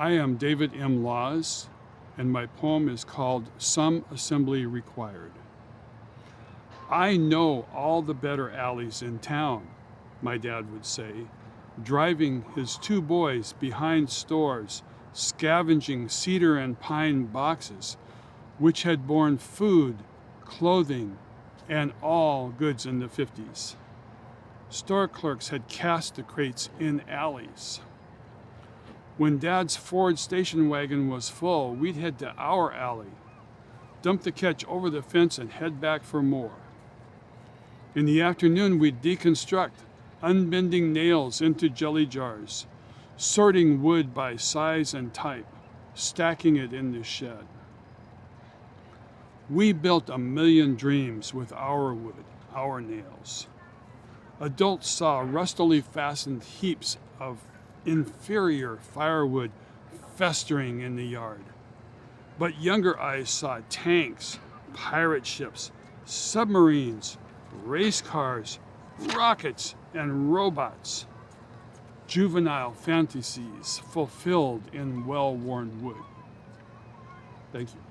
I am David M. Laws, and my poem is called Some Assembly Required. I know all the better alleys in town, my dad would say, driving his two boys behind stores, scavenging cedar and pine boxes, which had borne food, clothing, and all goods in the 50s. Store clerks had cast the crates in alleys. When Dad's Ford station wagon was full, we'd head to our alley, dump the catch over the fence, and head back for more. In the afternoon, we'd deconstruct, unbending nails into jelly jars, sorting wood by size and type, stacking it in the shed. We built a million dreams with our wood, our nails. Adults saw rustily fastened heaps of inferior firewood festering in the yard. But younger eyes saw tanks, pirate ships, submarines, race cars, rockets, and robots. Juvenile fantasies fulfilled in well-worn wood. Thank you.